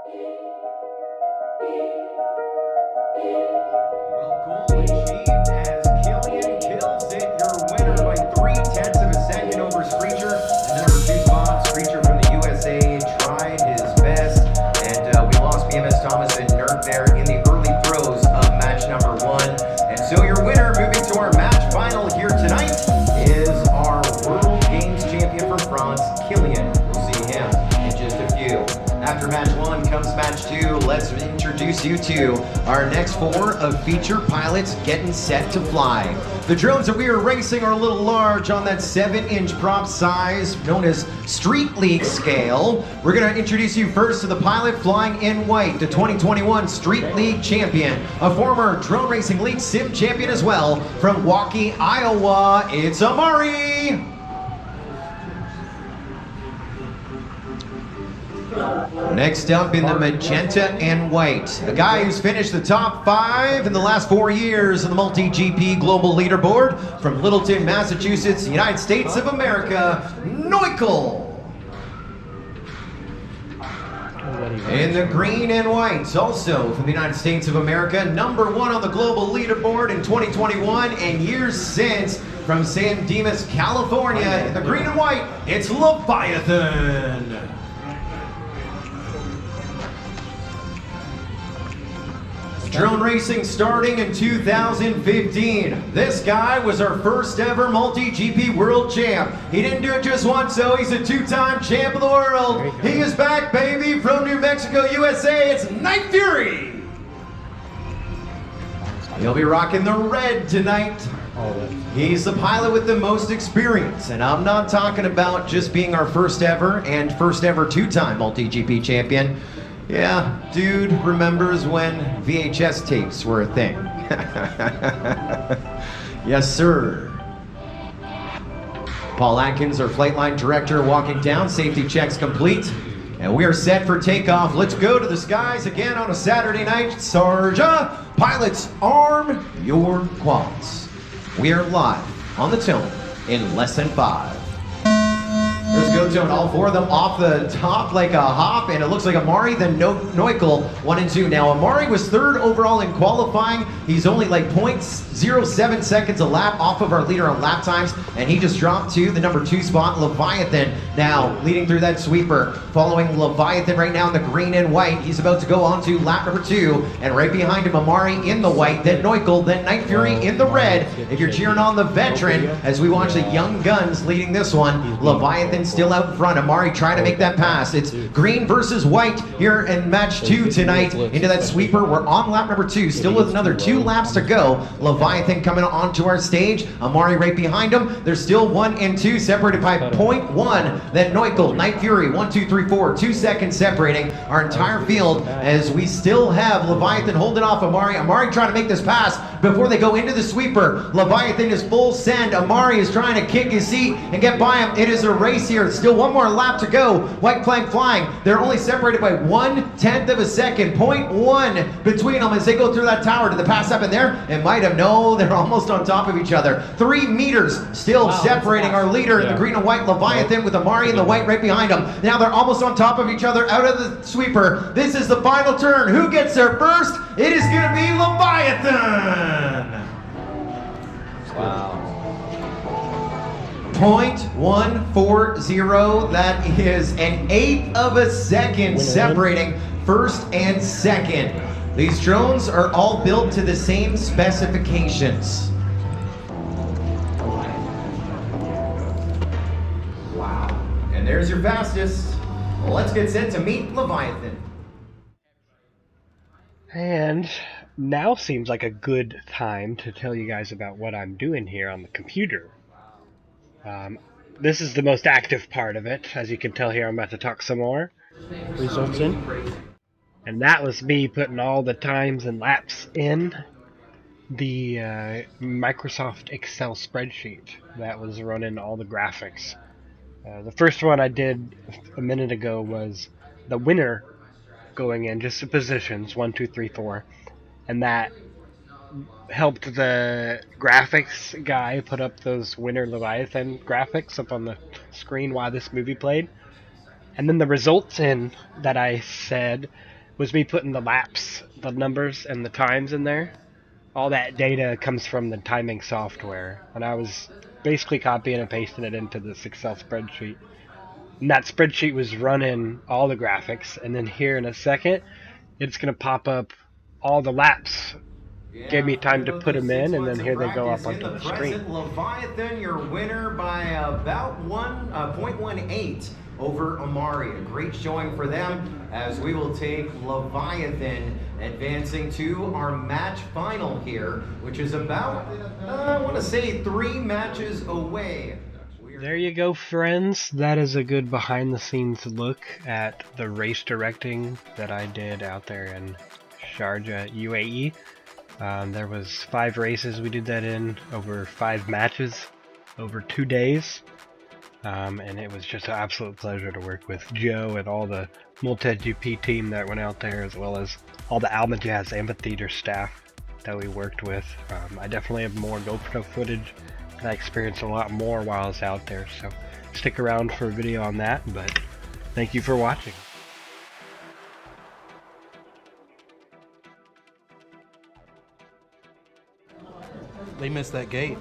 Well, goal achieved as Killian kills it, your winner by 0.3 of a second over Screecher. And number 2 spot, Screecher from the USA tried his best, and we lost BMS Thomas and Nerd there in the early throes of match number 1. And so your winner, moving to our match final here tonight, is our World Games champion from France, Killian. We'll see him in just a few. After match 1 comes match 2. Let's introduce you to our next 4 of feature pilots getting set to fly. The drones that we are racing are a little large on that 7-inch prop size, known as Street League scale. We're going to introduce you first to the pilot flying in white, the 2021 Street League champion, a former Drone Racing League sim champion as well, from U.A.E, Iowa. It's Amari! Next up in the magenta and white, a guy who's finished the top 5 in the last 4 years in the MultiGP global leaderboard, from Littleton, Massachusetts, United States of America, Neukel. In the green and white, also from the United States of America, number 1 on the global leaderboard in 2021 and years since, from San Dimas, California. In the green and white, it's Leviathan. Drone racing starting in 2015. This guy was our first ever MultiGP world champ. He didn't do it just once, though. He's a 2-time champ of the world. He is back, baby, from New Mexico, USA. It's Night Fury. He'll be rocking the red tonight. He's the pilot with the most experience, and I'm not talking about just being our first ever and first ever 2-time MultiGP champion. Yeah, dude remembers when VHS tapes were a thing. Yes, sir. Paul Atkins, our flight line director, walking down. Safety checks complete. And we are set for takeoff. Let's go to the skies again on a Saturday night. Sharjah, pilots, arm your quads. We are live on the tone in less than 5. There's go to all 4 of them off the top like a hop, and it looks like Amari, then Neukel, 1 and 2. Now Amari was 3rd overall in qualifying. He's only like 0.07 seconds a lap off of our leader on lap times, and he just dropped to the number 2 spot, Leviathan. Now leading through that sweeper, following Leviathan right now in the green and white. He's about to go on to lap number 2, and right behind him Amari in the white, then Neukel, then Night Fury in the red. If you're cheering on the veteran, as we watch the young guns leading this one, Leviathan still out in front. Amari trying to make that pass. It's green versus white here in match 2 tonight. Into that sweeper. We're on lap number 2, still with another 2 laps to go. Leviathan coming onto our stage. Amari right behind him. There's still 1 and 2 separated by 0.1. Then Neukel, Night Fury, 1, 2, 3, 4. 2 seconds separating our entire field, as we still have Leviathan holding off Amari. Amari trying to make this pass before they go into the sweeper. Leviathan is full send. Amari is trying to kick his seat and get by him. It is a race here. Still 1 more lap to go. White flag flying. They're only separated by 1/10 of a second. 0.1 between them as they go through that tower. Did the pass happen there? It might have. No, they're almost on top of each other. 3 meters still separating our leader in the green and white Leviathan, with Amari in the white right behind him. Now they're almost on top of each other out of the sweeper. This is the final turn. Who gets there first? It is going to be Leviathan. Wow. 0.140, that is an 1/8 of a second separating first and second. These drones are all built to the same specifications. Wow. And there's your fastest. Well, let's get set to meet Leviathan. And now seems like a good time to tell you guys about what I'm doing here on the computer. This is the most active part of it. As you can tell here, I'm about to talk some more. Results in. And that was me putting all the times and laps in the Microsoft Excel spreadsheet that was running all the graphics. The first one I did a minute ago was the winner going in, just the positions, 1, 2, 3, 4. And that helped the graphics guy put up those winner Leviathan graphics up on the screen while this movie played. And then the results in that I said was me putting the laps, the numbers, and the times in there. All that data comes from the timing software, and I was basically copying and pasting it into this Excel spreadsheet. And that spreadsheet was running all the graphics, and then here in a second, it's going to pop up all the laps. Gave me time to put them in, and then here they go up onto the screen. Leviathan, your winner by about 1.18 over Amari. A great showing for them, as we will take Leviathan advancing to our match final here, which is about, I want to say, 3 matches away. There you go, friends. That is a good behind-the-scenes look at the race directing that I did out there in Sharjah, U.A.E. There was 5 races we did that in, over 5 matches, over 2 days. And it was just an absolute pleasure to work with Joe and all the MultiGP team that went out there, as well as all the Majaz Amphitheater staff that we worked with. I definitely have more GoPro footage, and I experienced a lot more while I was out there, so stick around for a video on that, but thank you for watching. They missed that gate.